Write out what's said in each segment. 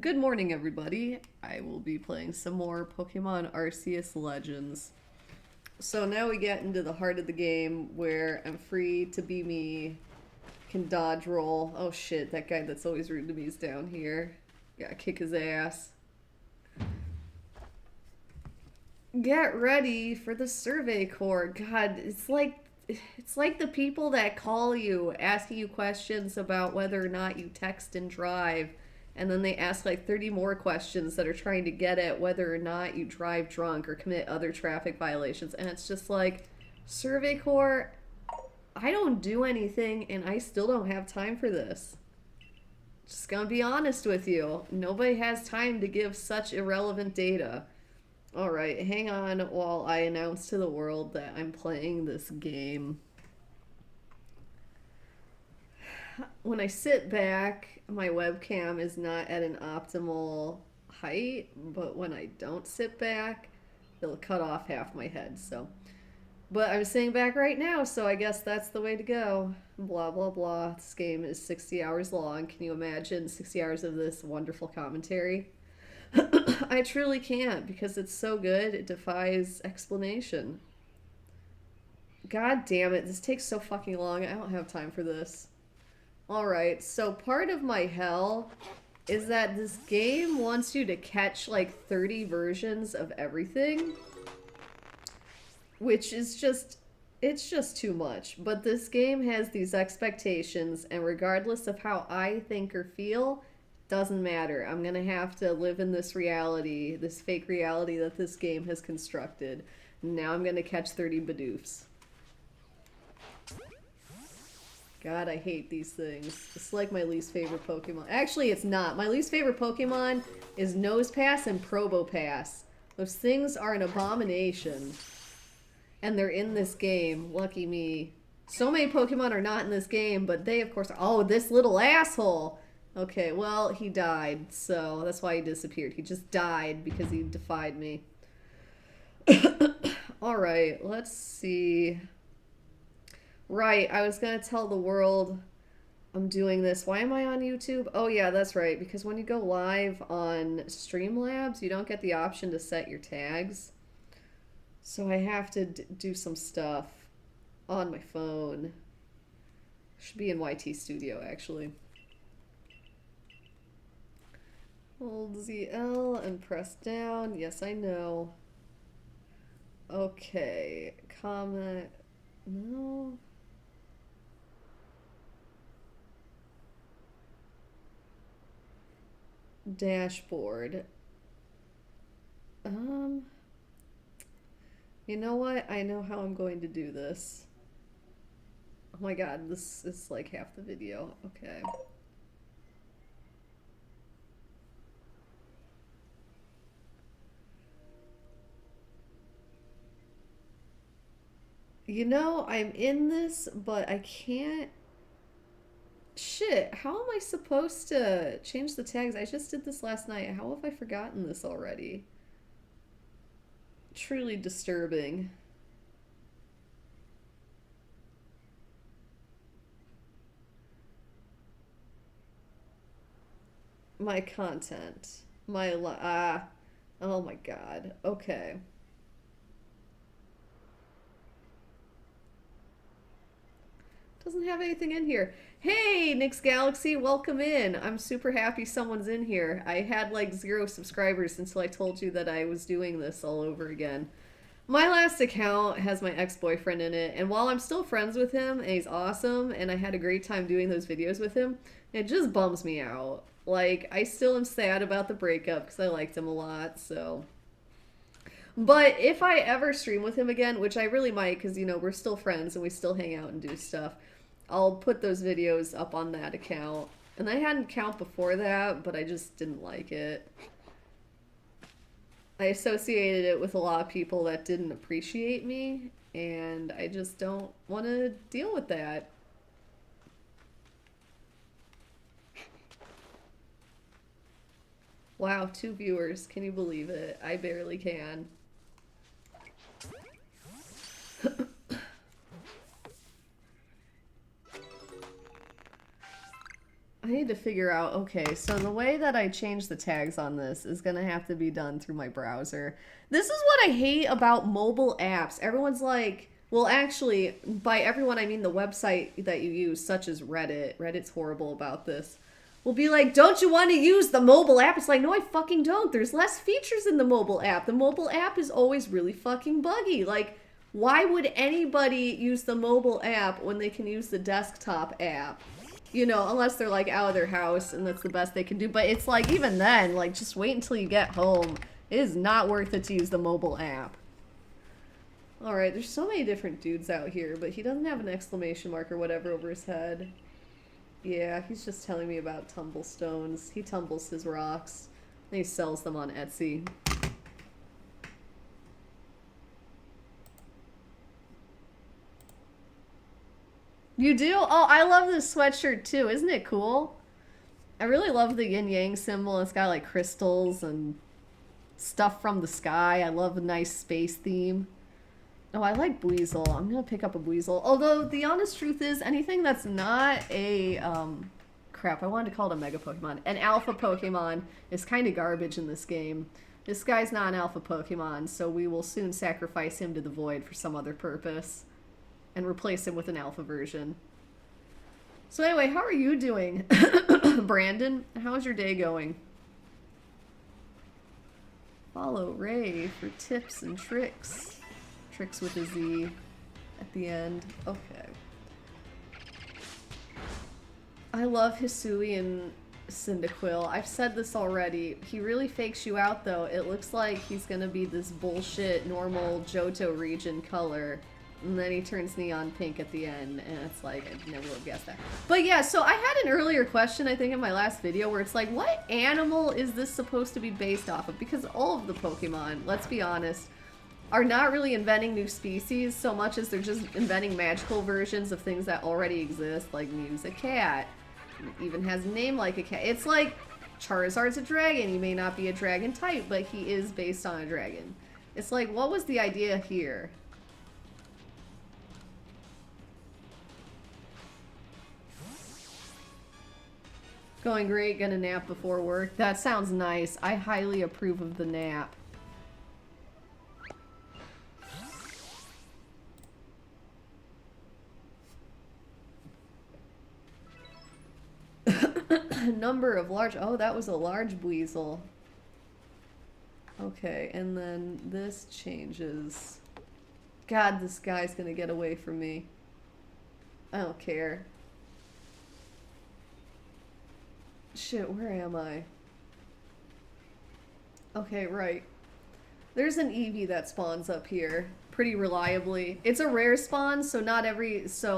Good morning, everybody. I will be playing some more Pokemon Arceus Legends. So now we get into the heart of the game where I'm free to be me, can dodge roll. Oh shit, that guy that's always rude to me is down here. Gotta kick his ass. Get ready for the survey corps. God, it's like the people that call you asking you questions about whether or not you text and drive, and then they ask like 30 more questions that are trying to get at whether or not you drive drunk or commit other traffic violations. And it's just like, survey corps, I don't do anything and I still don't have time for this. Just gonna be honest with you. Nobody has time to give such irrelevant data. Alright, hang on while I announce to the world that I'm playing this game. When I sit back, my webcam is not at an optimal height, but when I don't sit back, it'll cut off half my head, so. But I'm sitting back right now, so I guess that's the way to go. Blah, blah, blah. This game is 60 hours long. Can you imagine 60 hours of this wonderful commentary? I truly can't because it's so good it defies explanation. God damn it, this takes so fucking long. I don't have time for this. Alright, so part of my hell is that this game wants you to catch like 30 versions of everything. Which is just, it's just too much. But this game has these expectations, and regardless of how I think or feel, doesn't matter. I'm gonna have to live in this reality, this fake reality that this game has constructed. Now I'm gonna catch 30 Bidoofs. God, I hate these things. It's like my least favorite Pokemon. Actually, it's not. My least favorite Pokemon is Nosepass and Probopass. Those things are an abomination. And they're in this game. Lucky me. So many Pokemon are not in this game, but they, of course, are. Oh, this little asshole! Okay, well, he died, so that's why he disappeared. He just died because he defied me. Alright, let's see. Right, I was gonna tell the world I'm doing this. Why am I on YouTube? Oh yeah, that's right, because when you go live on Streamlabs, you don't get the option to set your tags. So I have to do some stuff on my phone. Should be in YT Studio, actually. Hold ZL and press down. Yes, I know. Okay. Comment. No. Dashboard. You know what? I know how I'm going to do this. Oh my god, this is like half the video. Okay. You know, I'm in this, but I can't... Shit, how am I supposed to change the tags? I just did this last night. How have I forgotten this already? Truly disturbing. My content. Oh my god. Okay. Doesn't have anything in here. Hey, Nick's Galaxy, welcome in. I'm super happy someone's in here. I had like 0 subscribers until I told you that I was doing this all over again. My last account has my ex-boyfriend in it, and while I'm still friends with him, and he's awesome, and I had a great time doing those videos with him, it just bums me out. Like, I still am sad about the breakup because I liked him a lot, so... But if I ever stream with him again, which I really might because, you know, we're still friends and we still hang out and do stuff, I'll put those videos up on that account. And I had an account before that, but I just didn't like it. I associated it with a lot of people that didn't appreciate me, and I just don't want to deal with that. Wow, 2 viewers. Can you believe it? I barely can. I need to figure out, okay, so the way that I change the tags on this is going to have to be done through my browser. This is what I hate about mobile apps. Everyone's like, well, actually, by everyone, I mean the website that you use, such as Reddit. Reddit's horrible about this. Will be like, don't you want to use the mobile app? It's like, no, I fucking don't. There's less features in the mobile app. The mobile app is always really fucking buggy. Like, why would anybody use the mobile app when they can use the desktop app? You know, unless they're like out of their house and that's the best they can do. But it's like, even then, like, just wait until you get home. It is not worth it to use the mobile app. Alright, there's so many different dudes out here, but he doesn't have an exclamation mark or whatever over his head. Yeah, he's just telling me about tumblestones. He tumbles his rocks, and he sells them on Etsy. You do? Oh, I love this sweatshirt too. Isn't it cool? I really love the yin-yang symbol. It's got like crystals and stuff from the sky. I love a nice space theme. Oh, I like Buizel. I'm gonna pick up a Buizel. Although, the honest truth is, anything that's not a, crap, I wanted to call it a Mega Pokemon. An Alpha Pokemon is kind of garbage in this game. This guy's not an Alpha Pokemon, so we will soon sacrifice him to the void for some other purpose. And replace him with an Alpha version. So anyway, how are you doing, Brandon? How's your day going? Follow Ray for tips and tricks. Tricks with a Z at the end. Okay. I love Hisui and Cyndaquil. I've said this already. He really fakes you out, though. It looks like he's gonna be this bullshit normal Johto region color. And then he turns neon pink at the end, and it's like, I never would have guessed that. But yeah, so I had an earlier question, I think, in my last video, where it's like, what animal is this supposed to be based off of? Because all of the Pokemon, let's be honest, are not really inventing new species so much as they're just inventing magical versions of things that already exist, like Mew's a cat. It even has a name like a cat. It's like Charizard's a dragon. He may not be a dragon type, but he is based on a dragon. It's like, what was the idea here? Going great, gonna nap before work. That sounds nice. I highly approve of the nap. Number of large... Oh, that was a large Buizel. Okay, and then this changes. God, this guy's gonna get away from me. I don't care. Shit, where am I? Okay, right. There's an Eevee that spawns up here pretty reliably. It's a rare spawn, so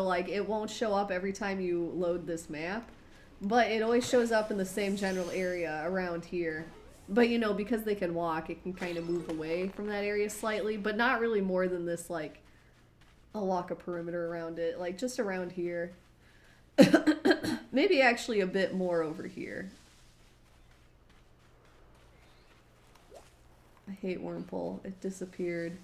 like it won't show up every time you load this map, but it always shows up in the same general area around here. But you know, because they can walk, it can kind of move away from that area slightly, but not really more than this, like, I'll walk a perimeter around it, like just around here. Maybe actually a bit more over here. I hate Wurmple. It disappeared.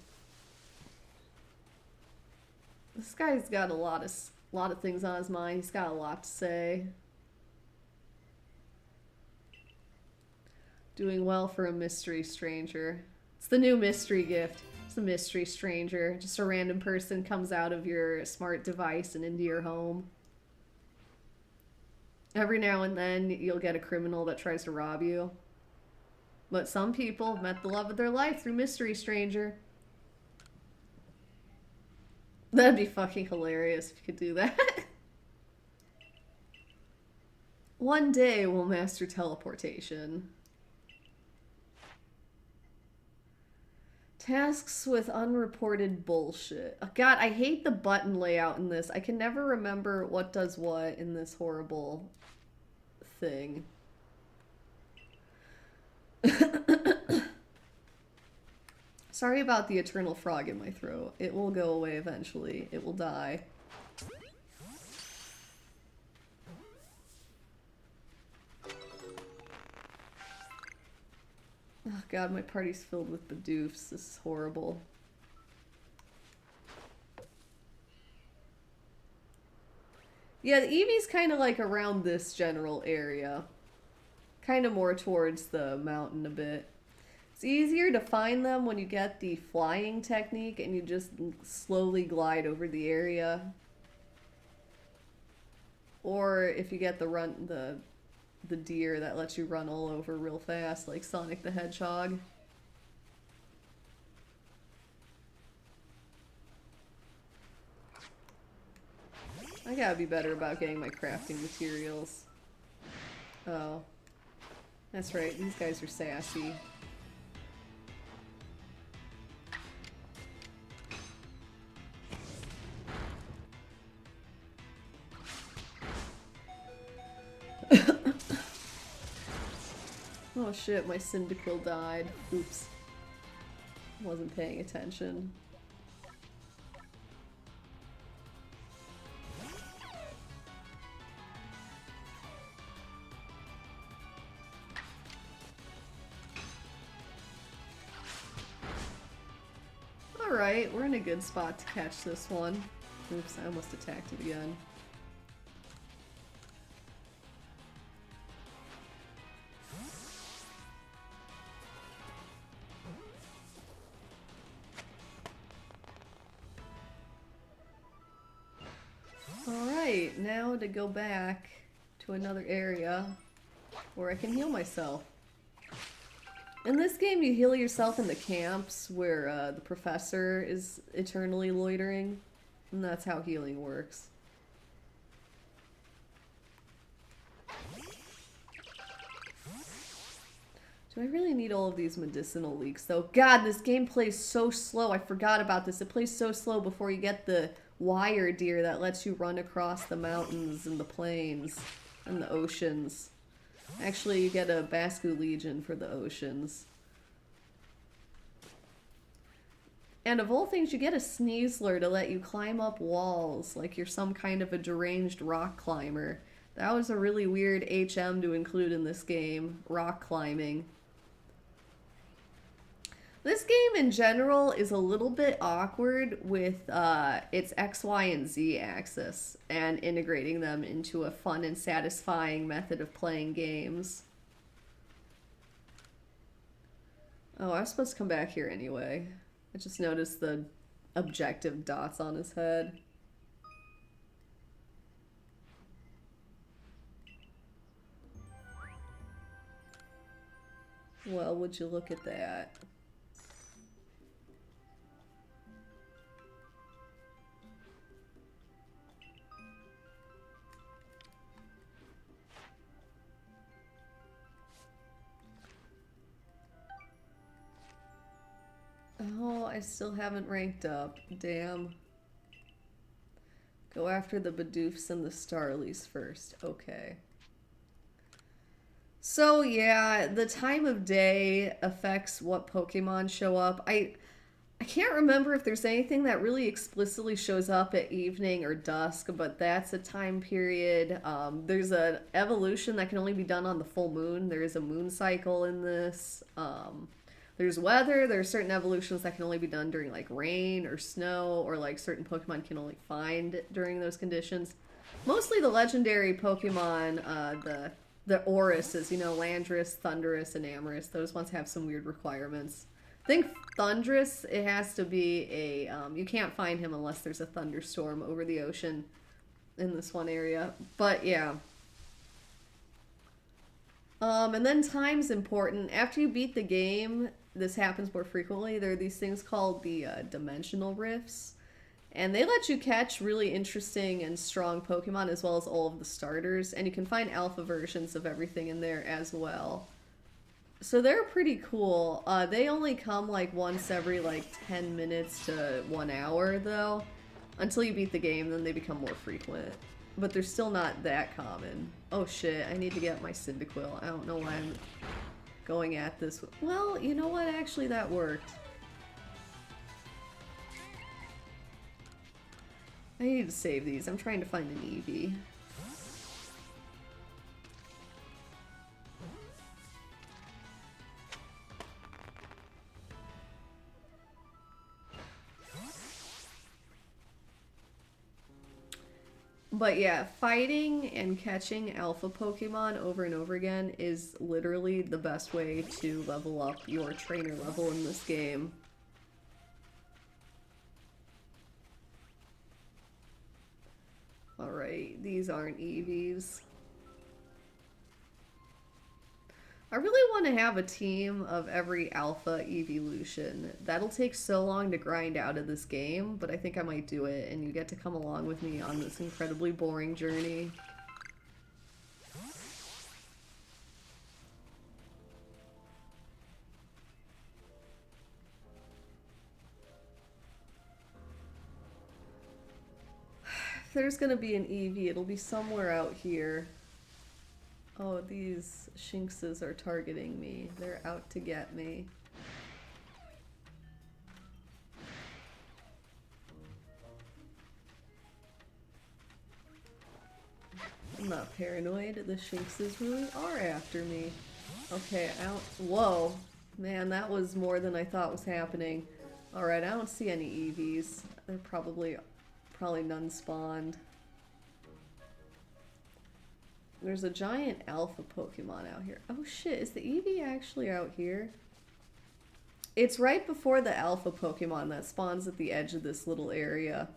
This guy's got a lot of things on his mind. He's got a lot to say. Doing well for a mystery stranger. It's the new mystery gift. It's a mystery stranger. Just a random person comes out of your smart device and into your home. Every now and then, you'll get a criminal that tries to rob you. But some people met the love of their life through Mystery Stranger. That'd be fucking hilarious if you could do that. One day, we'll master teleportation. Tasks with unreported bullshit. Oh, God, I hate the button layout in this. I can never remember what does what in this horrible thing. Sorry about the eternal frog in my throat. It will go away eventually. It will die. Oh God, my party's filled with Bidoofs. This is horrible. Yeah, the Eevee's kind of like around this general area. Kind of more towards the mountain a bit. It's easier to find them when you get the flying technique and you just slowly glide over the area. Or if you get the deer that lets you run all over real fast, like Sonic the Hedgehog. I gotta be better about getting my crafting materials. Oh. That's right, these guys are sassy. Oh shit, my Cyndaquil died. Oops. Wasn't paying attention. Alright, we're in a good spot to catch this one. Oops, I almost attacked it again. Alright, now to go back to another area where I can heal myself. In this game, you heal yourself in the camps where the professor is eternally loitering, and that's how healing works. Do I really need all of these medicinal leeks, though? God, this game plays so slow. I forgot about this. It plays so slow before you get the wire deer that lets you run across the mountains and the plains and the oceans. Actually, you get a Bascu Legion for the oceans. And of all things, you get a Sneasler to let you climb up walls like you're some kind of a deranged rock climber. That was a really weird HM to include in this game, rock climbing. This game in general is a little bit awkward with its X, Y, and Z axis and integrating them into a fun and satisfying method of playing games. Oh, I was supposed to come back here anyway. I just noticed the objective dots on his head. Well, would you look at that? Oh, I still haven't ranked up. Damn. Go after the Bidoofs and the Starlies first. Okay. So yeah, the time of day affects what Pokemon show up. I can't remember if there's anything that really explicitly shows up at evening or dusk, but that's a time period. There's an evolution that can only be done on the full moon. There is a moon cycle in this. There's weather. There are certain evolutions that can only be done during like rain or snow, or like certain Pokemon can only find during those conditions. Mostly the legendary Pokemon, the Oruses, you know, Landorus, Thundurus, and Amorous. Those ones have some weird requirements. I think Thundurus, it has to be a, you can't find him unless there's a thunderstorm over the ocean in this one area. But yeah. And then time's important. After you beat the game, this happens more frequently. There are these things called the dimensional rifts. And they let you catch really interesting and strong Pokemon as well as all of the starters. And you can find alpha versions of everything in there as well. So they're pretty cool. They only come like once every like 10 minutes to 1 hour though. Until you beat the game, then they become more frequent. But they're still not that common. Oh shit, I need to get my Cyndaquil. I don't know why I'm going at this. Well, you know what? Actually, that worked. I need to save these. I'm trying to find an Eevee. But yeah, fighting and catching alpha Pokemon over and over again is literally the best way to level up your trainer level in this game. Alright, these aren't EVs. I really want to have a team of every alpha evolution. That'll take so long to grind out of this game, but I think I might do it, and you get to come along with me on this incredibly boring journey. If there's gonna be an EV, it'll be somewhere out here. Oh, these Shinxes are targeting me. They're out to get me. I'm not paranoid. The Shinxes really are after me. Okay, out. Whoa. Man, that was more than I thought was happening. Alright, I don't see any EVs. They're probably none spawned. There's a giant alpha Pokemon out here. Oh shit, is the Eevee actually out here? It's right before the alpha Pokemon that spawns at the edge of this little area.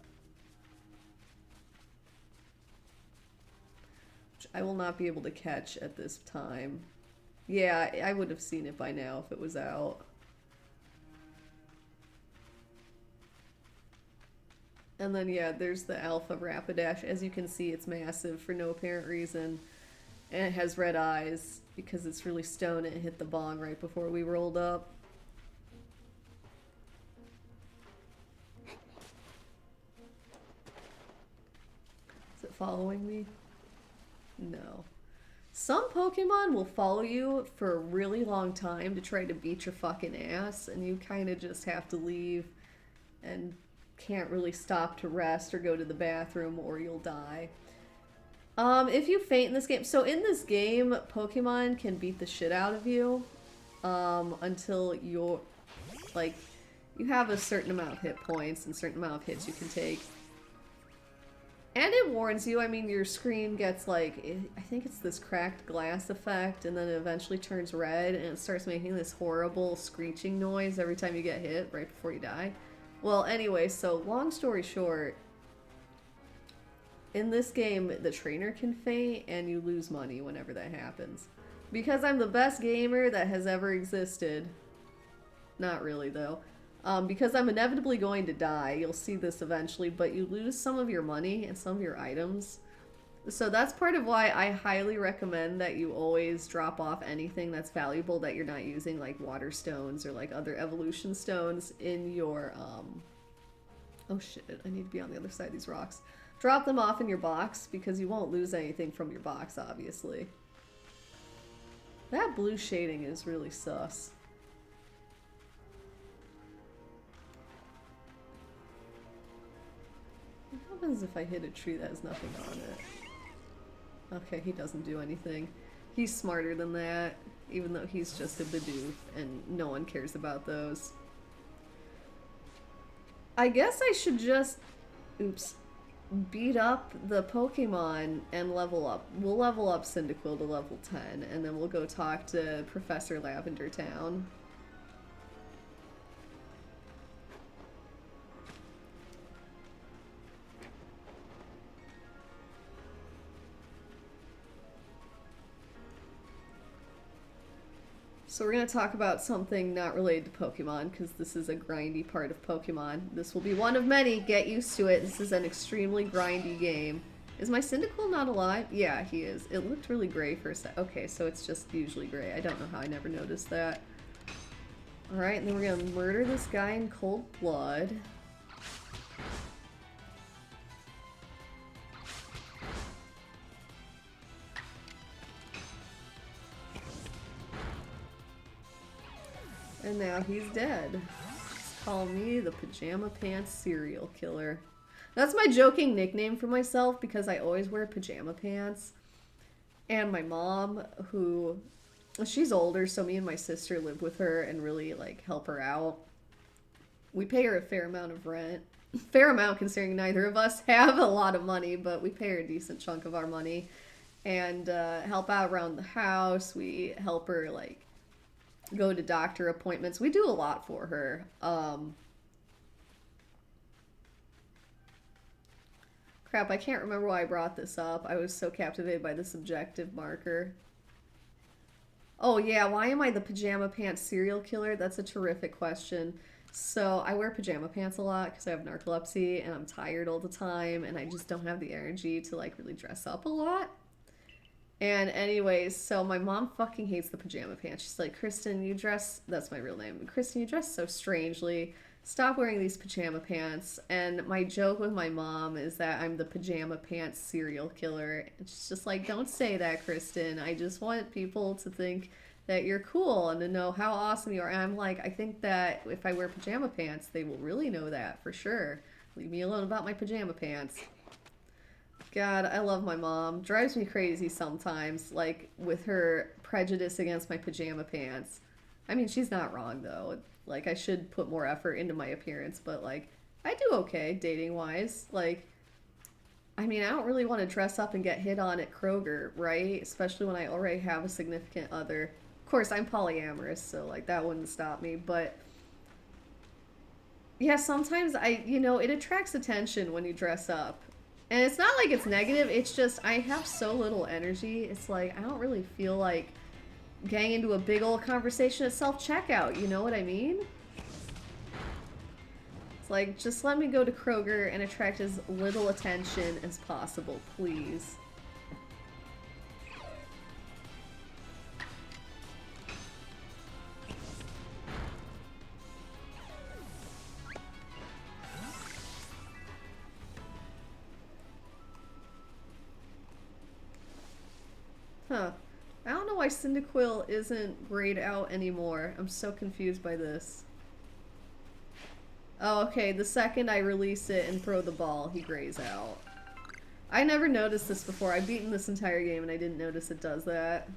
Which I will not be able to catch at this time. Yeah, I would have seen it by now if it was out. And then yeah, there's the alpha Rapidash. As you can see, it's massive for no apparent reason. And it has red eyes because it's really stoned and it hit the bong right before we rolled up. Is it following me? No. Some Pokemon will follow you for a really long time to try to beat your fucking ass, and you kind of just have to leave and can't really stop to rest or go to the bathroom or you'll die. If you faint in this game, so in this game, Pokemon can beat the shit out of you, until you're, like, you have a certain amount of hit points and a certain amount of hits you can take. And it warns you, I mean, your screen gets, like, I think it's this cracked glass effect, and then it eventually turns red, and it starts making this horrible screeching noise every time you get hit, right before you die. Well, anyway, so long story short, in this game, the trainer can faint, and you lose money whenever that happens. Because I'm the best gamer that has ever existed. Not really, though. Because I'm inevitably going to die, you'll see this eventually, but you lose some of your money and some of your items. So that's part of why I highly recommend that you always drop off anything that's valuable that you're not using, like water stones or like other evolution stones in your, oh shit, I need to be on the other side of these rocks. Drop them off in your box because you won't lose anything from your box, obviously. That blue shading is really sus. What happens if I hit a tree that has nothing on it? Okay, he doesn't do anything. He's smarter than that, even though he's just a Bidoof, and no one cares about those. I guess I should just... Oops. Beat up the Pokemon and level up. We'll level up Cyndaquil to level 10, and then we'll go talk to Professor Lavender Town. So we're going to talk about something not related to Pokemon, because this is a grindy part of Pokemon. This will be one of many. Get used to it. This is an extremely grindy game. Is my Cyndaquil not alive? Yeah, he is. It looked really gray for a sec. Okay, so it's just usually gray. I don't know how I never noticed that. Alright, and then we're going to murder this guy in cold blood. And now he's dead. Call me the Pajama Pants Serial Killer. That's my joking nickname for myself because I always wear pajama pants. And my mom, who, she's older, so me and my sister live with her and really, like, help her out. We pay her a fair amount of rent. Fair amount considering neither of us have a lot of money, but we pay her a decent chunk of our money and help out around the house. We help her like go to doctor appointments. We do a lot for her. Crap, I can't remember why I brought this up. I was so captivated by the subjective marker. Oh yeah, why am I the pajama pants serial killer? That's a terrific question. So I wear pajama pants a lot because I have narcolepsy and I'm tired all the time and I just don't have the energy to like really dress up a lot. And anyways, so my mom fucking hates the pajama pants. She's like, Kristen, you dress, that's my real name. Kristen, you dress so strangely. Stop wearing these pajama pants. And my joke with my mom is that I'm the pajama pants serial killer. And she's just like, don't say that, Kristen. I just want people to think that you're cool and to know how awesome you are. And I'm like, I think that if I wear pajama pants, they will really know that for sure. Leave me alone about my pajama pants. God, I love my mom. Drives me crazy sometimes, like with her prejudice against my pajama pants. I mean, she's not wrong though. Like, I should put more effort into my appearance, but like, I do okay dating wise. Like, I mean, I don't really want to dress up and get hit on at Kroger, right? Especially when I already have a significant other. Of course, I'm polyamorous, so like that wouldn't stop me, but yeah, sometimes it attracts attention when you dress up. And it's not like it's negative, it's just I have so little energy. It's like I don't really feel like getting into a big old conversation at self-checkout, you know what I mean? It's like, just let me go to Kroger and attract as little attention as possible, please. Huh. I don't know why Cyndaquil isn't grayed out anymore. I'm so confused by this. Oh, okay. The second I release it and throw the ball, he grays out. I never noticed this before. I've beaten this entire game and I didn't notice it does that.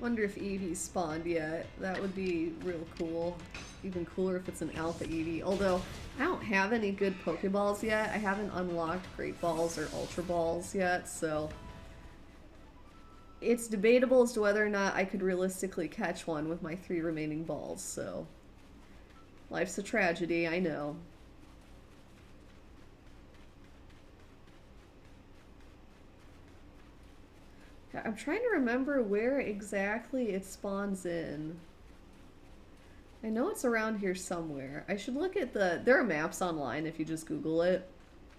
Wonder if Eevee's spawned yet. That would be real cool. Even cooler if it's an alpha Eevee. Although, I don't have any good Pokeballs yet. I haven't unlocked Great Balls or Ultra Balls yet, so it's debatable as to whether or not I could realistically catch one with my 3 remaining balls, so life's a tragedy, I know. I'm trying to remember where exactly it spawns in. I know it's around here somewhere. I should look at there are maps online if you just Google it.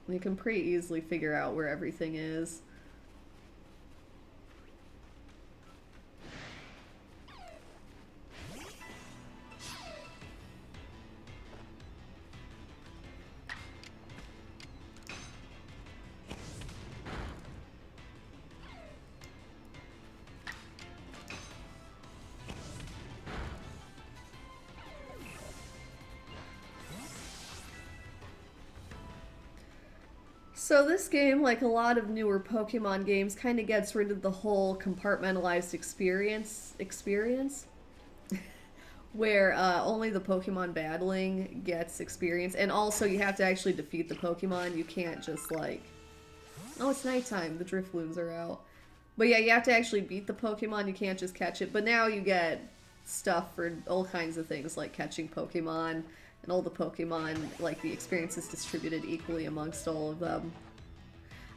You can pretty easily figure out where everything is. So this game, like a lot of newer Pokemon games, kind of gets rid of the whole compartmentalized experience where only the Pokemon battling gets experience, and also you have to actually defeat the Pokemon. You can't just like, oh, it's nighttime, the Drifloons are out. But yeah, you have to actually beat the Pokemon, you can't just catch it. But now you get stuff for all kinds of things, like catching Pokemon, and all the Pokemon, like the experience is distributed equally amongst all of them.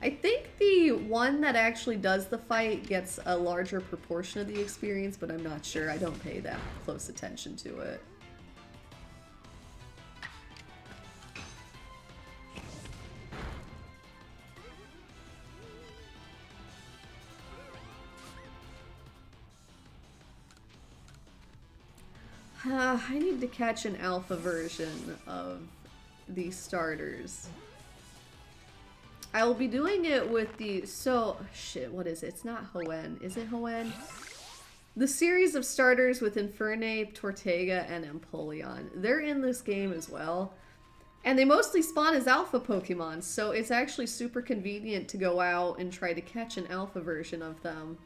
I think the one that actually does the fight gets a larger proportion of the experience, but I'm not sure. I don't pay that close attention to it. I need to catch an alpha version of these starters. I will be doing it with the... So, shit, what is it? It's not Hoenn. Is it Hoenn? The series of starters with Infernape, Tortega, and Empoleon. They're in this game as well. And they mostly spawn as alpha Pokemon, so it's actually super convenient to go out and try to catch an alpha version of them.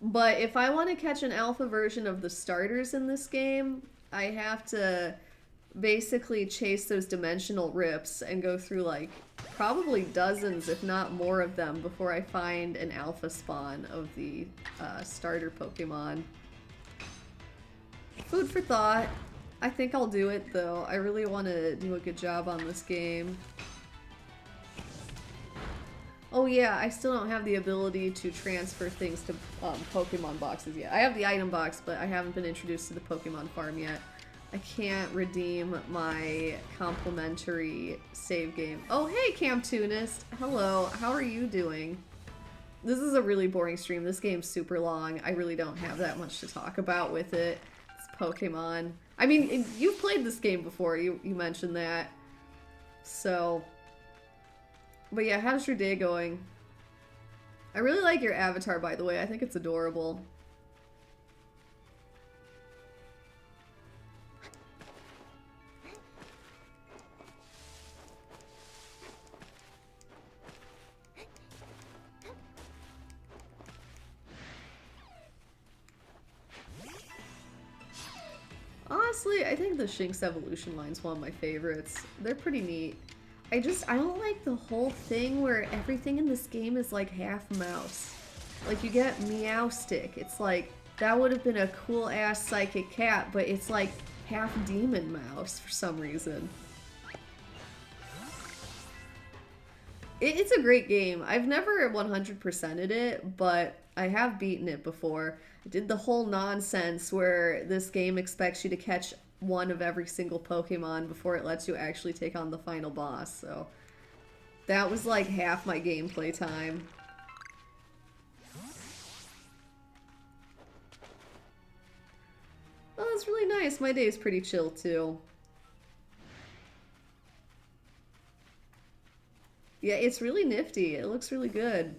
But if I want to catch an alpha version of the starters in this game, I have to basically chase those dimensional rips and go through like probably dozens, if not more of them, before I find an alpha spawn of the starter Pokemon. Food for thought. I think I'll do it though. I really want to do a good job on this game. Oh yeah, I still don't have the ability to transfer things to Pokemon boxes yet. I have the item box, but I haven't been introduced to the Pokemon farm yet. I can't redeem my complimentary save game. Oh hey, Camptoonist! Hello, how are you doing? This is a really boring stream. This game's super long. I really don't have that much to talk about with it. It's Pokemon. I mean, you've played this game before. You mentioned that. So... But yeah, how's your day going? I really like your avatar, by the way. I think it's adorable. Honestly, I think the Shinx evolution line is one of my favorites. They're pretty neat. I don't like the whole thing where everything in this game is like half mouse. Like you get Meowstic. It's like, that would have been a cool ass psychic cat, but it's like half demon mouse for some reason. It's a great game. I've never 100%ed it, but I have beaten it before. I did the whole nonsense where this game expects you to catch one of every single Pokemon before it lets you actually take on the final boss, so that was like half my gameplay time. Oh, that's really nice. My day's pretty chill too. Yeah, it's really nifty. It looks really good.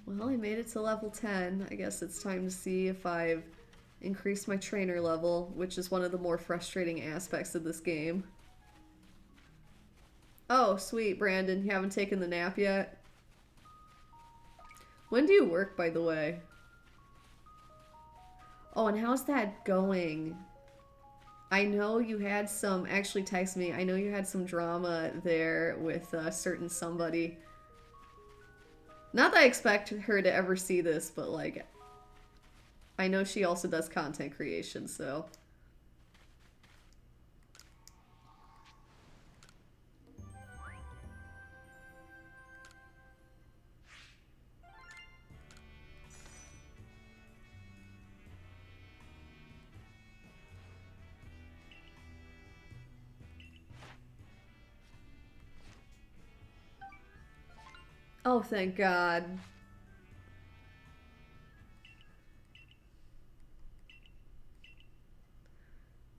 Well, I made it to level 10. I guess it's time to see if I've increased my trainer level, which is one of the more frustrating aspects of this game. Oh, sweet, Brandon. You haven't taken the nap yet? When do you work, by the way? Oh, and how's that going? I know you had some... Actually, text me. I know you had some drama there with a certain somebody. Not that I expect her to ever see this, but like, I know she also does content creation, so. Oh, thank God.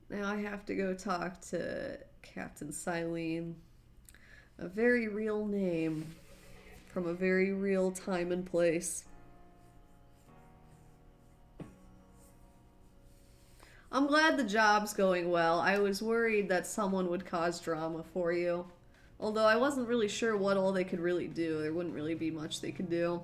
Now I have to go talk to Captain Silene. A very real name from a very real time and place. I'm glad the job's going well. I was worried that someone would cause drama for you. Although I wasn't really sure what all they could really do. There wouldn't really be much they could do.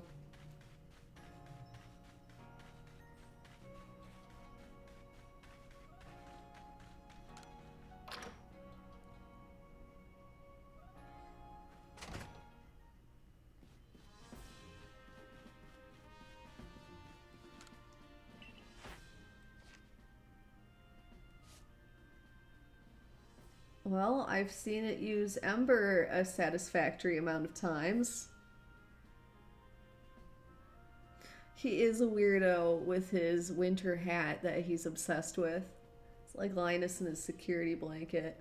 Well, I've seen it use Ember a satisfactory amount of times. He is a weirdo with his winter hat that he's obsessed with. It's like Linus and his security blanket.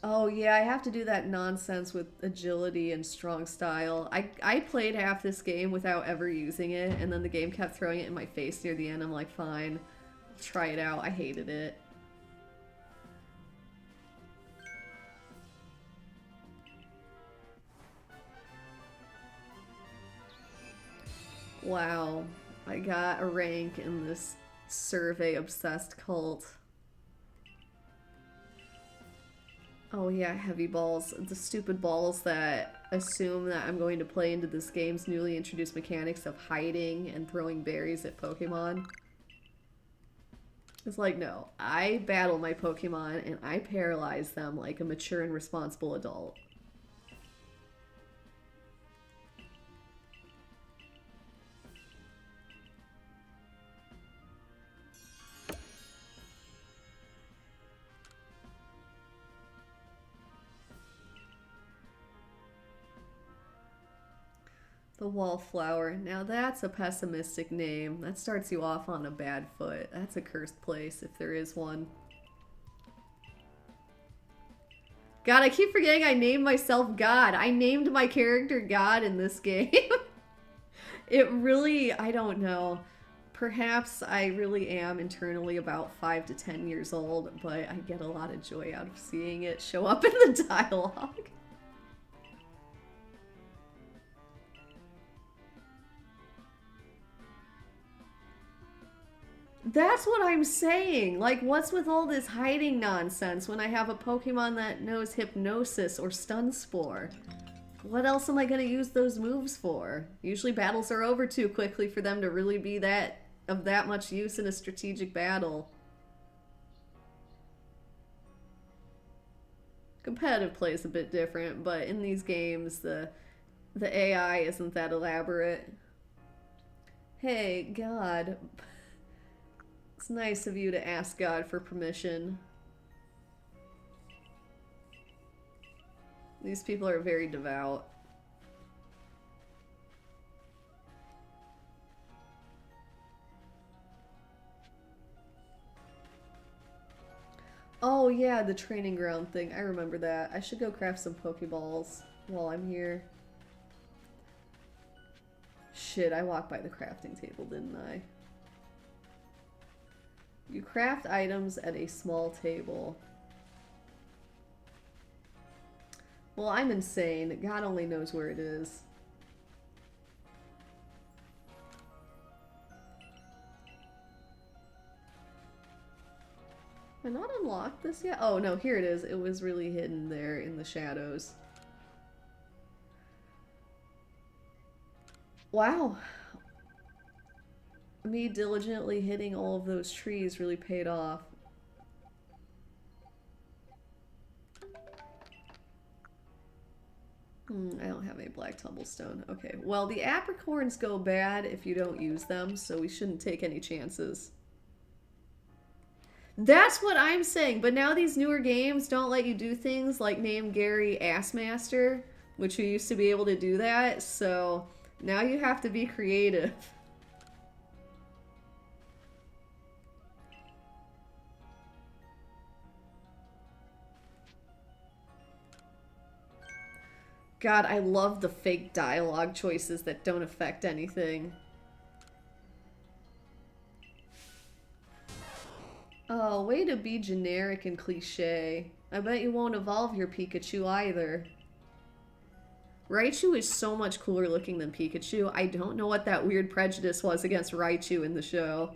Oh yeah, I have to do that nonsense with agility and strong style. I played half this game without ever using it, and then the game kept throwing it in my face near the end. I'm like, fine, try it out. I hated it. Wow, I got a rank in this survey obsessed cult. Oh yeah, heavy balls. The stupid balls that assume that I'm going to play into this game's newly introduced mechanics of hiding and throwing berries at Pokemon. It's like, no, I battle my Pokemon and I paralyze them like a mature and responsible adult. The Wallflower. Now that's a pessimistic name. That starts you off on a bad foot. That's a cursed place if there is one. God, I keep forgetting I named myself God. I named my character God in this game. It really, I don't know. Perhaps I really am internally about 5 to 10 years old, but I get a lot of joy out of seeing it show up in the dialogue. That's what I'm saying. Like, what's with all this hiding nonsense when I have a Pokemon that knows Hypnosis or Stun Spore? What else am I going to use those moves for? Usually battles are over too quickly for them to really be of that much use in a strategic battle. Competitive play is a bit different, but in these games, the AI isn't that elaborate. Hey, God. It's nice of you to ask God for permission. These people are very devout. Oh yeah, the training ground thing. I remember that. I should go craft some Pokeballs while I'm here. Shit, I walked by the crafting table, didn't I? You craft items at a small table. Well, I'm insane. God only knows where it is. Have I not unlocked this yet? Oh, no, here it is. It was really hidden there in the shadows. Wow. Me diligently hitting all of those trees really paid off. I don't have any black tumblestone. Okay, well, the apricorns go bad if you don't use them, so we shouldn't take any chances. That's what I'm saying, but now these newer games don't let you do things like name Gary Assmaster, which you used to be able to do that, so now you have to be creative. God, I love the fake dialogue choices that don't affect anything. Oh, way to be generic and cliche. I bet you won't evolve your Pikachu either. Raichu is so much cooler looking than Pikachu. I don't know what that weird prejudice was against Raichu in the show.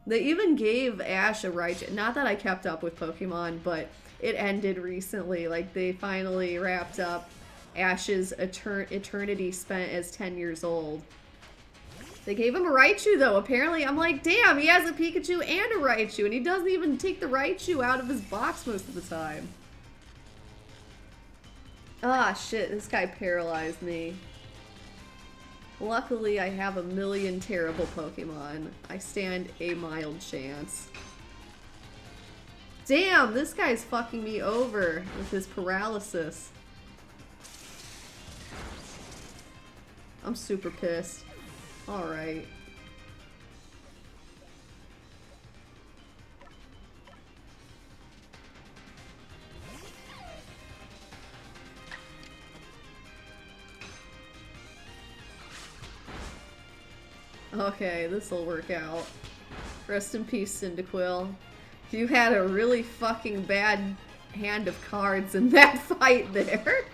They even gave Ash a Raichu. Not that I kept up with Pokemon, but it ended recently. Like, they finally wrapped up Ash's eternity spent as 10 years old. They gave him a Raichu, though. Apparently, I'm like, damn, he has a Pikachu and a Raichu, and he doesn't even take the Raichu out of his box most of the time. Ah, shit, this guy paralyzed me. Luckily, I have a million terrible Pokemon. I stand a mild chance. Damn, this guy's fucking me over with his paralysis. I'm super pissed. Alright. Okay, this'll work out. Rest in peace, Cyndaquil. You had a really fucking bad hand of cards in that fight there.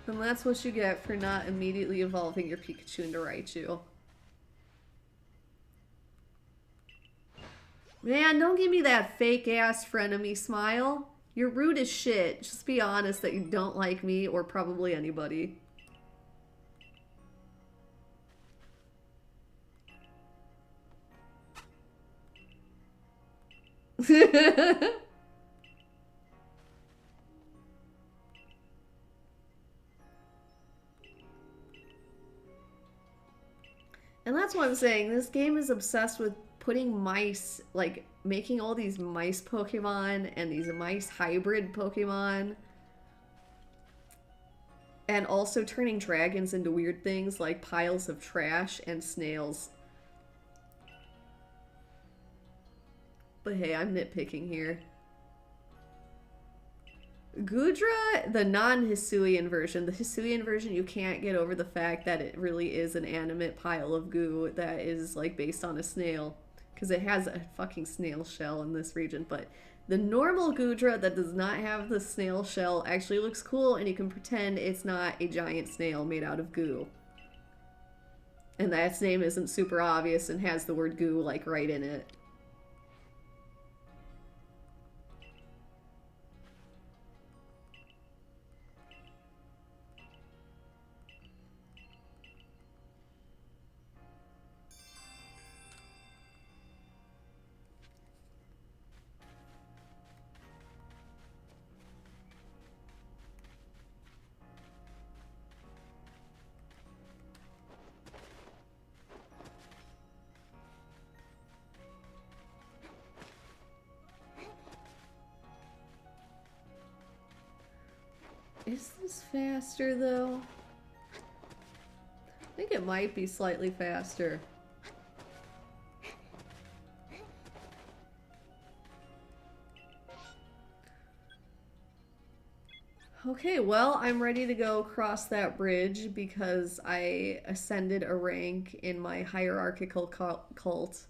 And that's what you get for not immediately evolving your Pikachu into Raichu. Man, don't give me that fake-ass frenemy smile. You're rude as shit. Just be honest that you don't like me or probably anybody. And that's what I'm saying. This game is obsessed with putting mice, like, making all these mice Pokemon and these mice hybrid Pokemon. And also turning dragons into weird things like piles of trash and snails. But hey, I'm nitpicking here. Gudra, the non-Hisuian version. The Hisuian version, you can't get over the fact that it really is an animate pile of goo that is, like, based on a snail. Because it has a fucking snail shell in this region. But the normal Gudra that does not have the snail shell actually looks cool, and you can pretend it's not a giant snail made out of goo. And that its name isn't super obvious and has the word goo, like, right in it. Is this faster, though? I think it might be slightly faster. Okay, well, I'm ready to go cross that bridge because I ascended a rank in my hierarchical cult.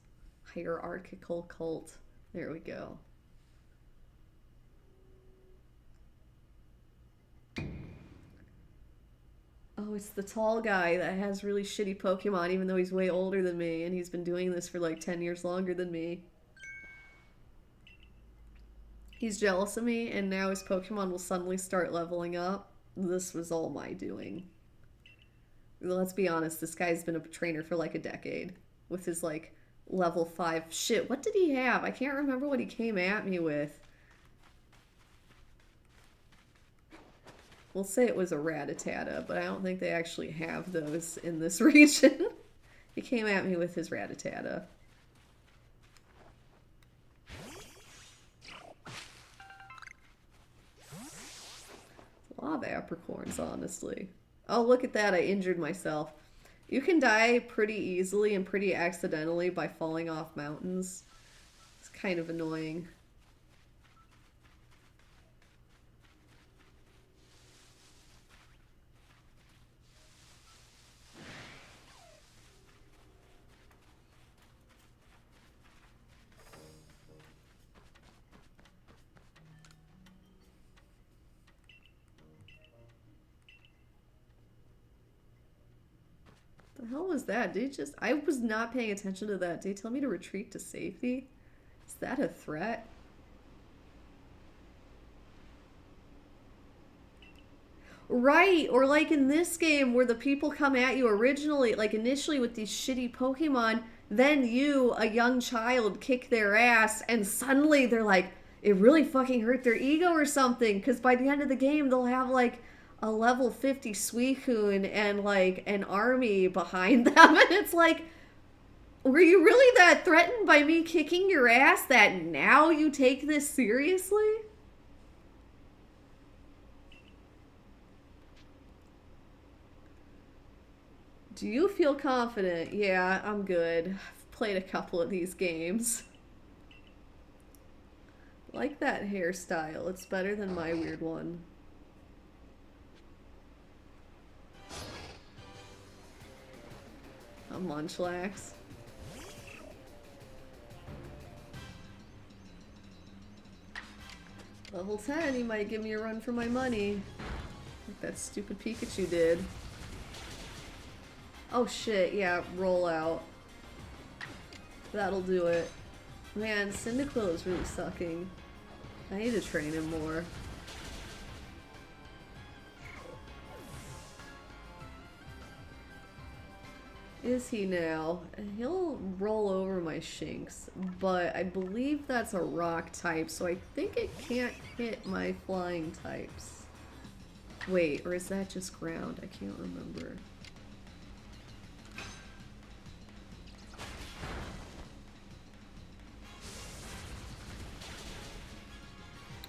Hierarchical cult. There we go. Oh, it's the tall guy that has really shitty Pokemon, even though he's way older than me, and he's been doing this for like 10 years longer than me. He's jealous of me, and now his Pokemon will suddenly start leveling up. This was all my doing. Let's be honest, this guy's been a trainer for like a decade with his like level 5. Shit, what did he have? I can't remember what he came at me with. We'll say it was a Rattata, but I don't think they actually have those in this region. He came at me with his Rattata. A lot of apricorns, honestly. Oh, look at that. I injured myself. You can die pretty easily and pretty accidentally by falling off mountains. It's kind of annoying. The hell was that? Did he just... I was not paying attention to that. Did he tell me to retreat to safety? Is that a threat? Right, or like in this game where the people come at you originally, like initially with these shitty Pokemon, then you, a young child, kick their ass, and suddenly they're like, it really fucking hurt their ego or something, because by the end of the game they'll have like a level 50 Suicune and like an army behind them, and it's like, were you really that threatened by me kicking your ass that now you take this seriously? Do you feel confident? Yeah, I'm good. I've played a couple of these games. Like that hairstyle. It's better than my weird one. A Munchlax. Level 10, you might give me a run for my money. Like that stupid Pikachu did. Oh shit, yeah, roll out. That'll do it. Man, Cyndaquil is really sucking. I need to train him more. Is he now? He'll roll over my Shinx, but I believe that's a rock type, so I think it can't hit my flying types. Wait, or is that just ground? I can't remember.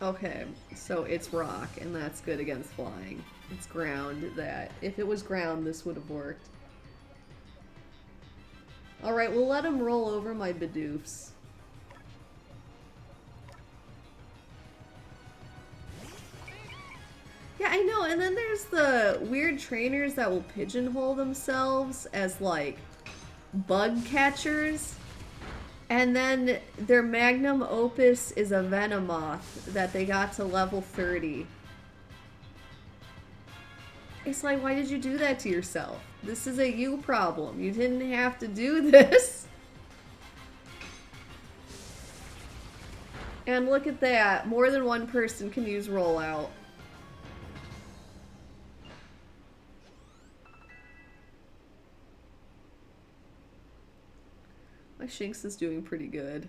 Okay, so it's rock, and that's good against flying. It's ground that, if it was ground, this would have worked. Alright, we'll let him roll over my Bidoofs. Yeah, I know, and then there's the weird trainers that will pigeonhole themselves as, like, bug catchers. And then their magnum opus is a Venomoth that they got to level 30. It's like, why did you do that to yourself? This is a you problem. You didn't have to do this. And look at that. More than one person can use rollout. My Shinx is doing pretty good.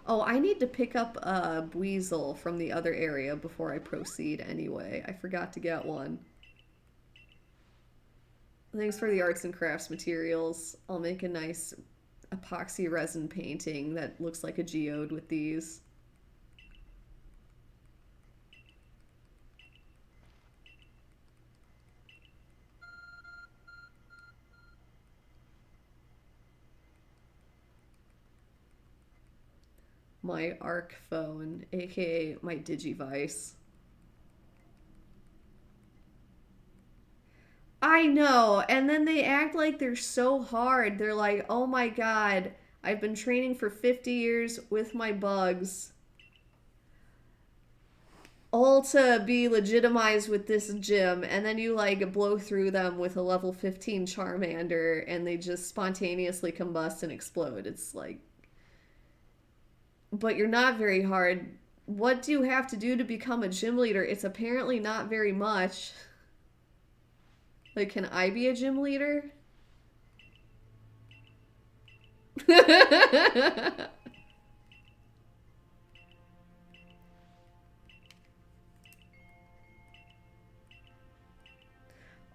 Oh, I need to pick up a Buizel from the other area before I proceed anyway. I forgot to get one. Thanks for the arts and crafts materials. I'll make a nice epoxy resin painting that looks like a geode with these. My Arc phone, aka my Digivice. I know, and then they act like they're so hard. They're like, oh my god, I've been training for 50 years with my bugs. All to be legitimized with this gym, and then you like blow through them with a level 15 Charmander, and they just spontaneously combust and explode. It's like, but you're not very hard. What do you have to do to become a gym leader? It's apparently not very much. Like, can I be a gym leader?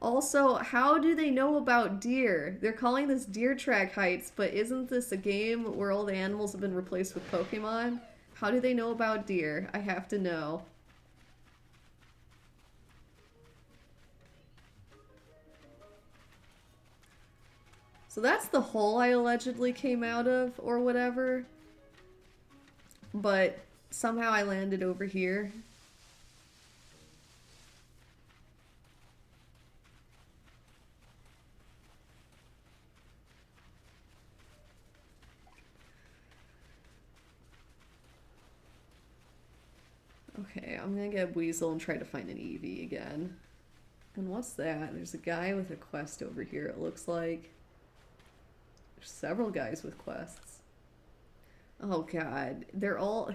Also, how do they know about deer? They're calling this Deer Track Heights, but isn't this a game where all the animals have been replaced with Pokemon? How do they know about deer? I have to know. So that's the hole I allegedly came out of, or whatever. But somehow I landed over here. Okay, I'm gonna get Weasel and try to find an Eevee again. And what's that? There's a guy with a quest over here, it looks like. There's several guys with quests. Oh god, they're all...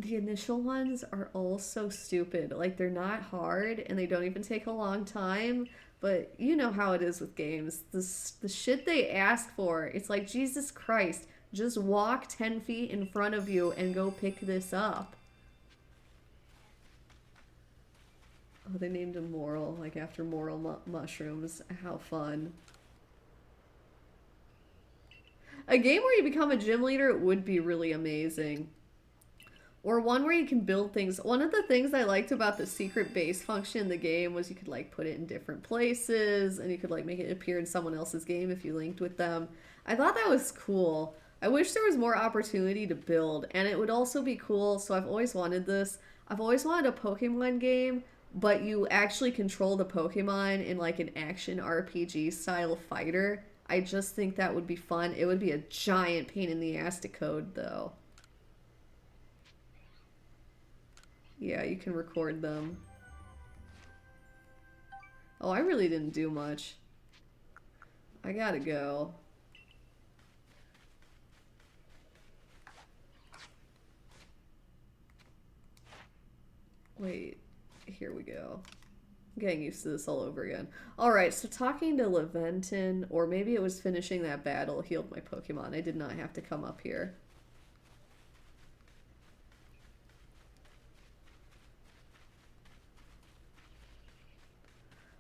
The initial ones are all so stupid. Like, they're not hard, and they don't even take a long time. But you know how it is with games. The shit they ask for, it's like, Jesus Christ, just walk 10 feet in front of you and go pick this up. Oh, they named him Moral, like after Moral Mushrooms. How fun. A game where you become a gym leader would be really amazing. Or one where you can build things. One of the things I liked about the secret base function in the game was you could like put it in different places and you could like make it appear in someone else's game if you linked with them. I thought that was cool. I wish there was more opportunity to build, and it would also be cool. So I've always wanted this. I've always wanted a Pokemon game, but you actually control the Pokemon in like an action RPG style fighter. I just think that would be fun. It would be a giant pain in the ass to code though. Yeah, you can record them. Oh, I really didn't do much. I gotta go. Wait, here we go. I'm getting used to this all over again. Alright, so talking to Leventon, or maybe it was finishing that battle, healed my Pokemon. I did not have to come up here.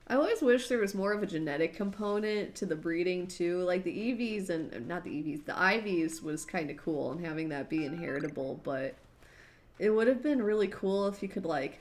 I always wish there was more of a genetic component to the breeding too. Like the EVs and not the EVs, the IVs was kind of cool and having that be inheritable, but it would have been really cool if you could like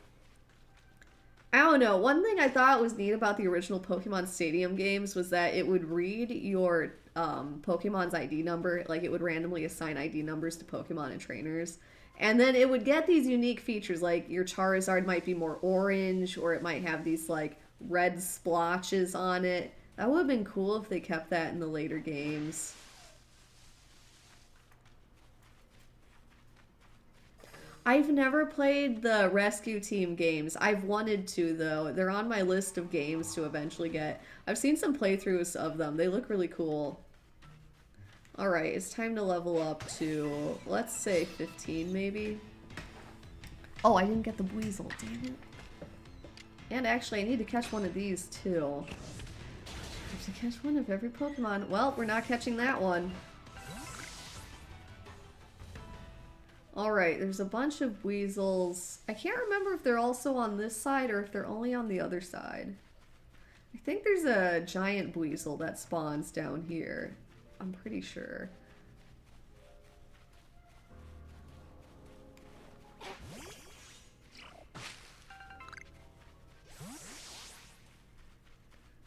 I don't know. One thing I thought was neat about the original Pokemon Stadium games was that it would read your Pokemon's ID number, like it would randomly assign ID numbers to Pokemon and trainers. And then it would get these unique features, like your Charizard might be more orange, or it might have these like red splotches on it. That would have been cool if they kept that in the later games. I've never played the Rescue Team games. I've wanted to, though. They're on my list of games to eventually get. I've seen some playthroughs of them. They look really cool. Alright, it's time to level up to, let's say 15 maybe. Oh, I didn't get the Weasel, damn it. And actually, I need to catch one of these, too. I have to catch one of every Pokemon. Well, we're not catching that one. Alright, there's a bunch of Weasels. I can't remember if they're also on this side or if they're only on the other side. I think there's a giant Weasel that spawns down here. I'm pretty sure.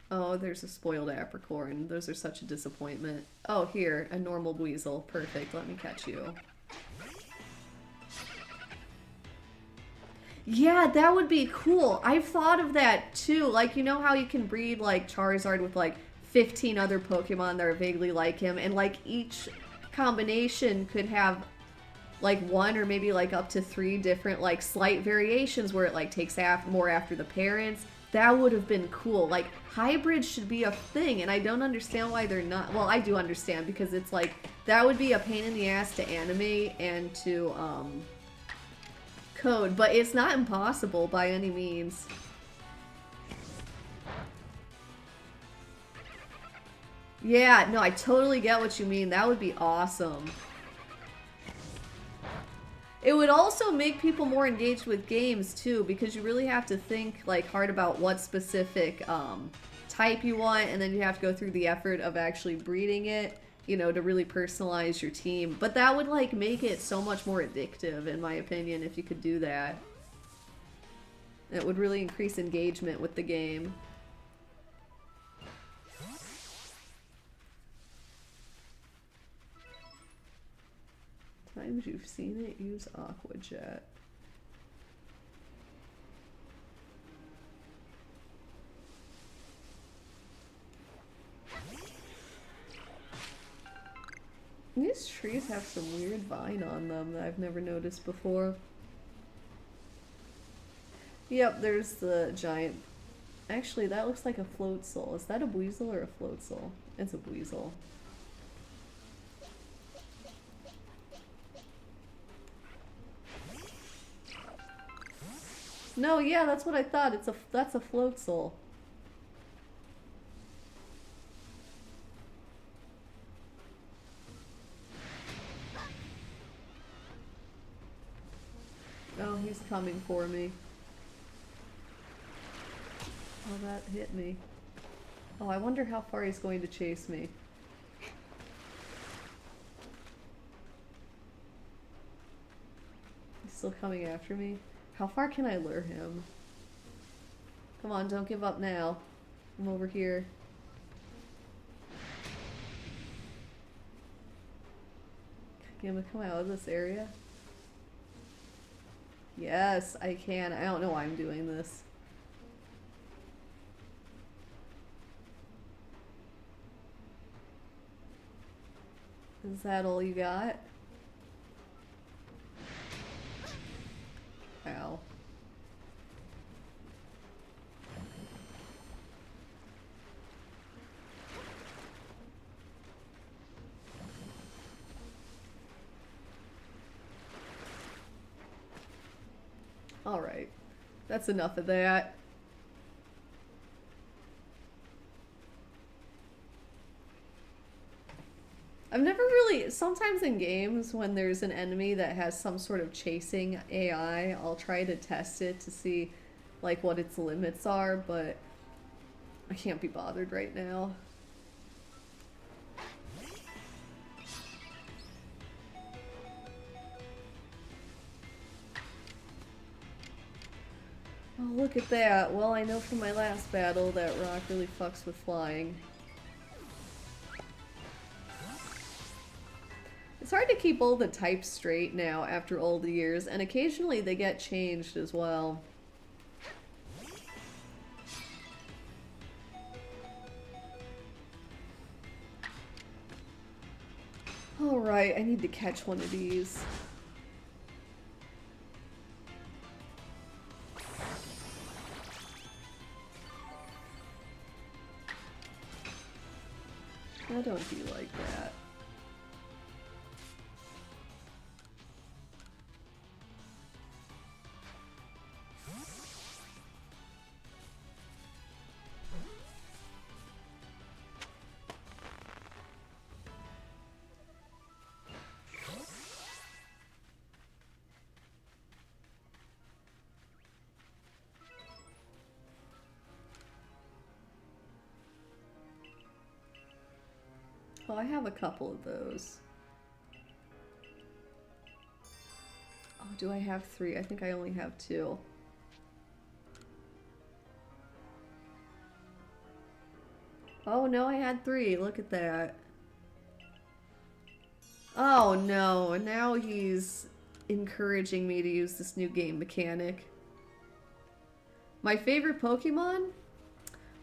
Oh, there's a spoiled Apricorn. Those are such a disappointment. Oh, here, a normal Weasel. Perfect, let me catch you. Yeah, that would be cool. I've thought of that too. Like, you know how you can breed like Charizard with like 15 other Pokemon that are vaguely like him, and like each combination could have like one or maybe like up to 3 different like slight variations where it like takes more after the parents. That would have been cool. Like, hybrids should be a thing, and I don't understand why they're not. Well, I do understand, because it's like, that would be a pain in the ass to animate and to, code, but it's not impossible by any means. Yeah, no, I totally get what you mean. That would be awesome. It would also make people more engaged with games too, because you really have to think like hard about what specific type you want, and then you have to go through the effort of actually breeding it, you know, to really personalize your team. But that would like make it so much more addictive, in my opinion, if you could do that. It would really increase engagement with the game. Times you've seen it, use Aqua Jet. These trees have some weird vine on them that I've never noticed before. Yep, there's the giant. Actually, that looks like a Floatzel. Is that a Weasel or a Floatzel? It's a Weasel. No, yeah, that's what I thought. That's a Floatzel. Oh, he's coming for me. Oh, that hit me. Oh, I wonder how far he's going to chase me. He's Still coming after me? How far can I lure him? Come on, don't give up now. I'm over here. Can I come out of this area? Yes, I can. I don't know why I'm doing this. Is that all you got? Ow. Alright. That's enough of that. I've never really, sometimes in games when there's an enemy that has some sort of chasing AI, I'll try to test it to see like what its limits are, but I can't be bothered right now. Oh, look at that. Well, I know from my last battle that rock really fucks with flying. It's hard to keep all the types straight now after all the years, and occasionally they get changed as well. Alright, I need to catch one of these. Why don't be like that? Oh, I have a couple of those. Oh, do I have 3? I think I only have 2. Oh no, I had 3. Look at that. Oh no, now he's encouraging me to use this new game mechanic. My favorite Pokemon?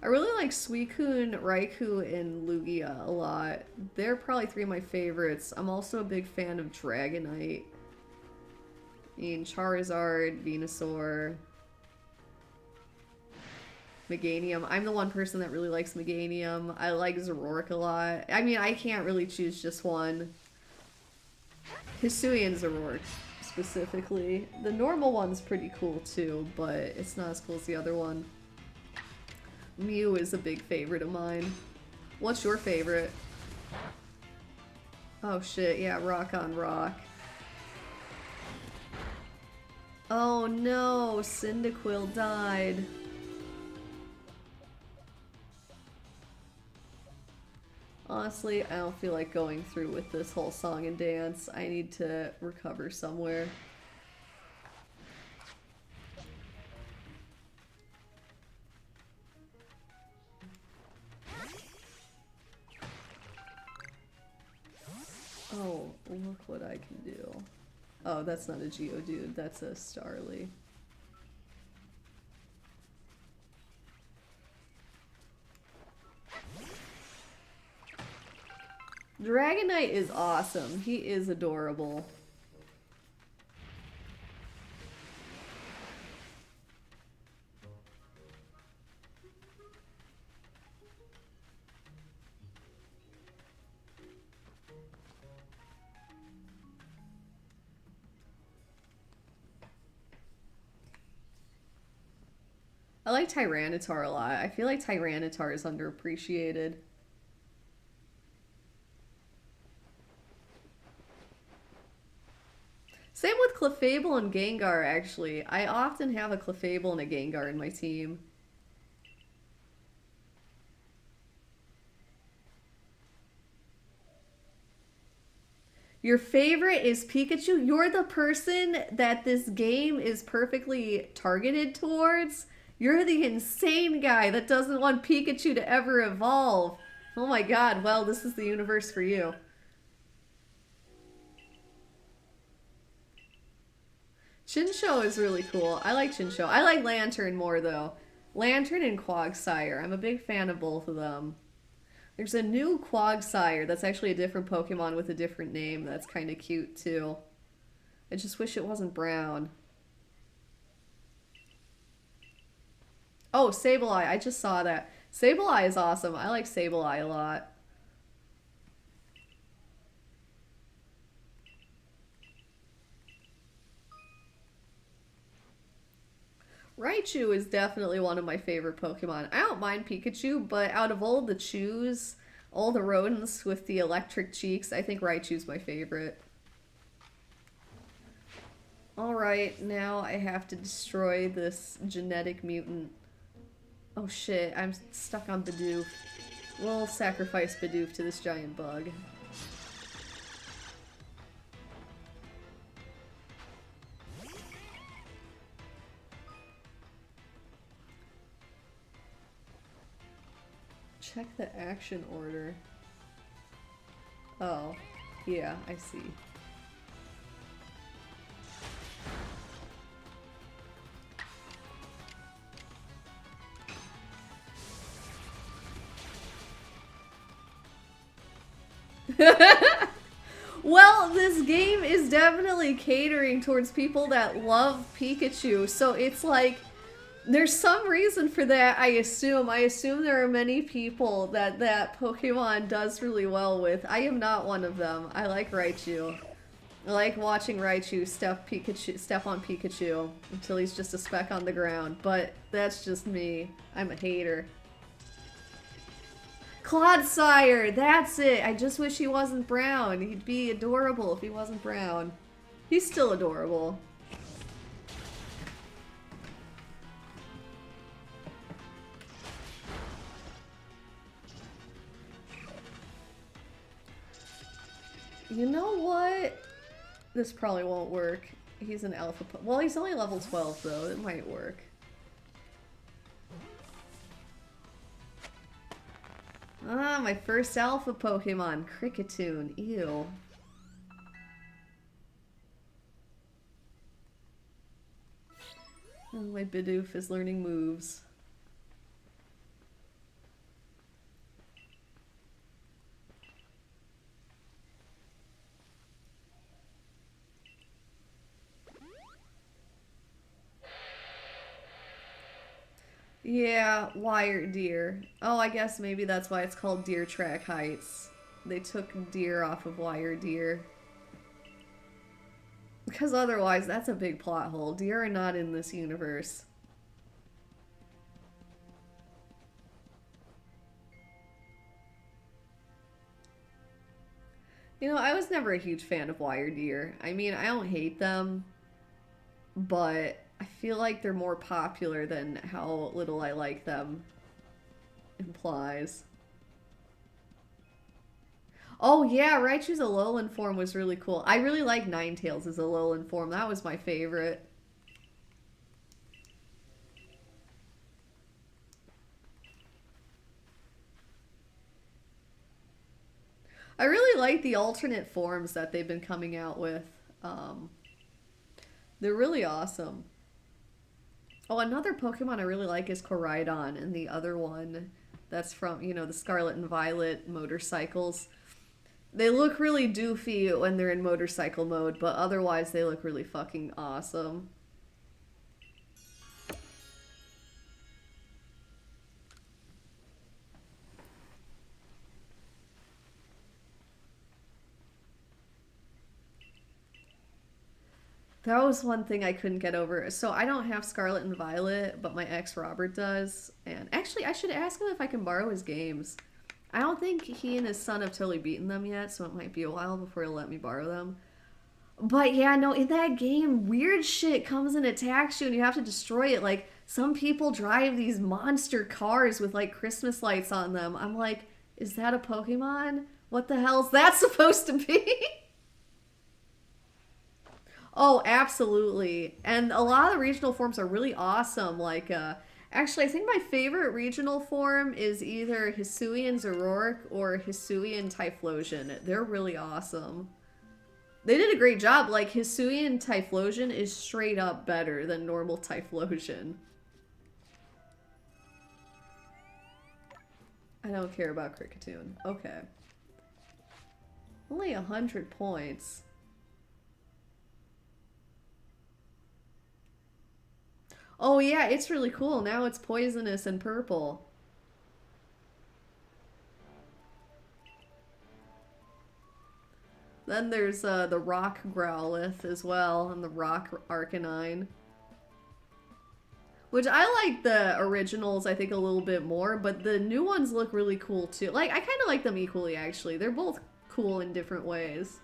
I really like Suicune, Raikou, and Lugia a lot. They're probably 3 of my favorites. I'm also a big fan of Dragonite. I mean, Charizard, Venusaur, Meganium. I'm the one person that really likes Meganium. I like Zoroark a lot. I mean, I can't really choose just one. Hisuian Zoroark, specifically. The normal one's pretty cool too, but it's not as cool as the other one. Mew is a big favorite of mine. What's your favorite? Oh shit, yeah, rock on rock. Oh no, Cyndaquil died. Honestly, I don't feel like going through with this whole song and dance. I need to recover somewhere. Oh, look what I can do. Oh, that's not a Geodude, that's a Starly. Dragonite is awesome. He is adorable. I like Tyranitar a lot. I feel like Tyranitar is underappreciated. Same with Clefable and Gengar, actually. I often have a Clefable and a Gengar in my team. Your favorite is Pikachu? You're the person that this game is perfectly targeted towards. You're the insane guy that doesn't want Pikachu to ever evolve. Oh my god, well, this is the universe for you. Chinchou is really cool. I like Chinchou. I like Lantern more, though. Lantern and Quagsire. I'm a big fan of both of them. There's a new Quagsire that's actually a different Pokemon with a different name that's kind of cute, too. I just wish it wasn't brown. Oh, Sableye. I just saw that. Sableye is awesome. I like Sableye a lot. Raichu is definitely one of my favorite Pokemon. I don't mind Pikachu, but out of all the chews, all the rodents with the electric cheeks, I think Raichu's my favorite. Alright, now I have to destroy this genetic mutant. Oh shit, I'm stuck on Bidoof. We'll sacrifice Bidoof to this giant bug. Check the action order. Oh, yeah, I see. Well, this game is definitely catering towards people that love Pikachu, so it's like there's some reason for that, I assume. I assume there are many people that that Pokemon does really well with. I am not one of them. I like Raichu. I like watching Raichu step on Pikachu until he's just a speck on the ground, but that's just me. I'm a hater. Clodsire, that's it. I just wish he wasn't brown. He'd be adorable if he wasn't brown. He's still adorable. You know what? This probably won't work. He's an alpha. Well, he's only level 12 though. It might work. Ah, my first alpha Pokemon, Kricketune. Ew. Oh, my Bidoof is learning moves. Yeah, wire deer. Oh, I guess maybe that's why it's called Deer Track Heights. They took deer off of wire deer. Because otherwise, that's a big plot hole. Deer are not in this universe. You know, I was never a huge fan of wire deer. I mean, I don't hate them, but I feel like they're more popular than how little I like them implies. Oh yeah, Raichu's Alolan form was really cool. I really like Ninetales as Alolan form. That was my favorite. I really like the alternate forms that they've been coming out with. They're really awesome. Oh, another Pokemon I really like is Koraidon, and the other one that's from, you know, the Scarlet and Violet motorcycles. They look really doofy when they're in motorcycle mode, but otherwise they look really fucking awesome. That was one thing I couldn't get over. So I don't have Scarlet and Violet, but my ex Robert does. And actually, I should ask him if I can borrow his games. I don't think he and his son have totally beaten them yet, so it might be a while before he'll let me borrow them. But yeah, no, in that game, weird shit comes and attacks you and you have to destroy it. Like, some people drive these monster cars with, like, Christmas lights on them. I'm like, is that a Pokemon? What the hell's that supposed to be? Oh, absolutely. And a lot of the regional forms are really awesome. Like, actually, I think my favorite regional form is either Hisuian Zoroark or Hisuian Typhlosion. They're really awesome. They did a great job. Like, Hisuian Typhlosion is straight up better than normal Typhlosion. I don't care about Kricketune. Okay. Only 100 points. Oh yeah, it's really cool. Now it's poisonous and purple. Then there's the Rock Growlithe as well, and the Rock Arcanine. Which I like the originals, I think, a little bit more, but the new ones look really cool too. Like, I kind of like them equally, actually. They're both cool in different ways.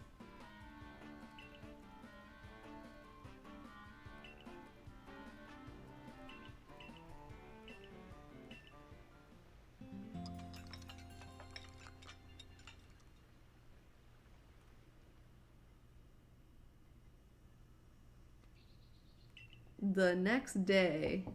The next day.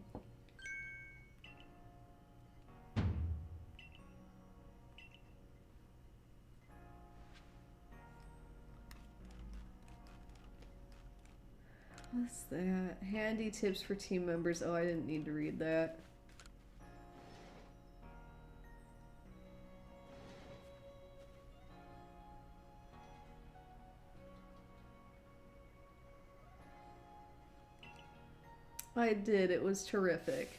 What's that? Handy tips for team members. Oh, I didn't need to read that. I did. It was terrific.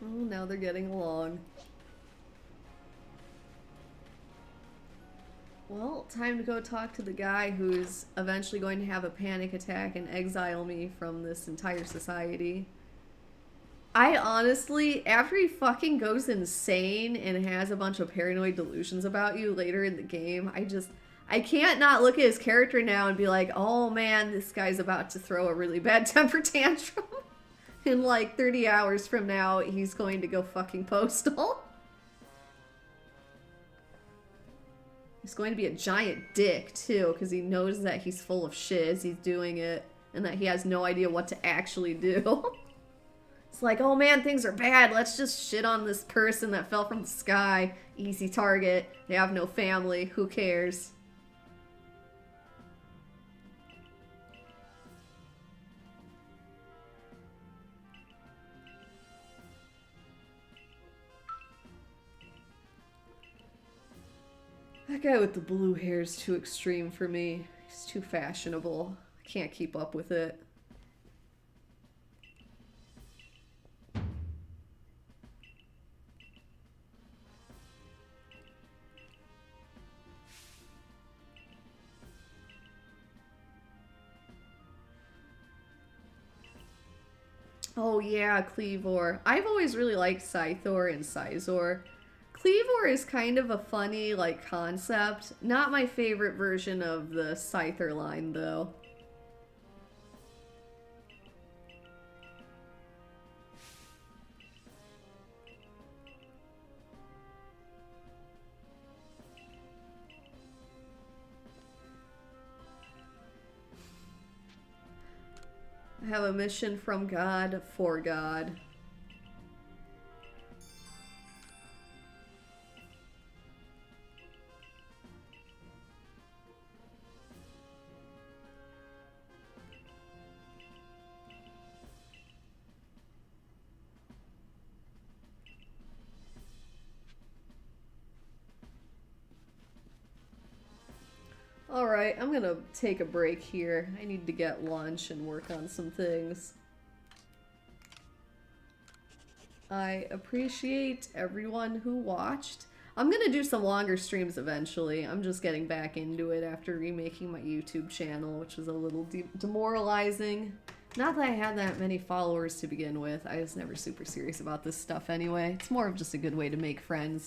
Oh, now they're getting along. Well, time to go talk to the guy who's eventually going to have a panic attack and exile me from this entire society. I honestly, after he fucking goes insane and has a bunch of paranoid delusions about you later in the game, I can't not look at his character now and be like, oh man, this guy's about to throw a really bad temper tantrum. In like 30 hours from now, he's going to go fucking postal. He's going to be a giant dick, too, because he knows that he's full of shit as he's doing it, and that he has no idea what to actually do. It's like, oh man, things are bad, let's just shit on this person that fell from the sky. Easy target, they have no family, who cares? That guy with the blue hair is too extreme for me. He's too fashionable. I can't keep up with it. Oh yeah, Cleavor. I've always really liked Scythor and Scizor. Cleavor is kind of a funny, like, concept. Not my favorite version of the Scyther line, though. I have a mission from God for God. Alright. Alright, I'm gonna take a break here. I need to get lunch and work on some things. I appreciate everyone who watched. I'm gonna do some longer streams eventually. I'm just getting back into it after remaking my YouTube channel, which was a little demoralizing. Not that I had that many followers to begin with. I was never super serious about this stuff anyway. It's more of just a good way to make friends.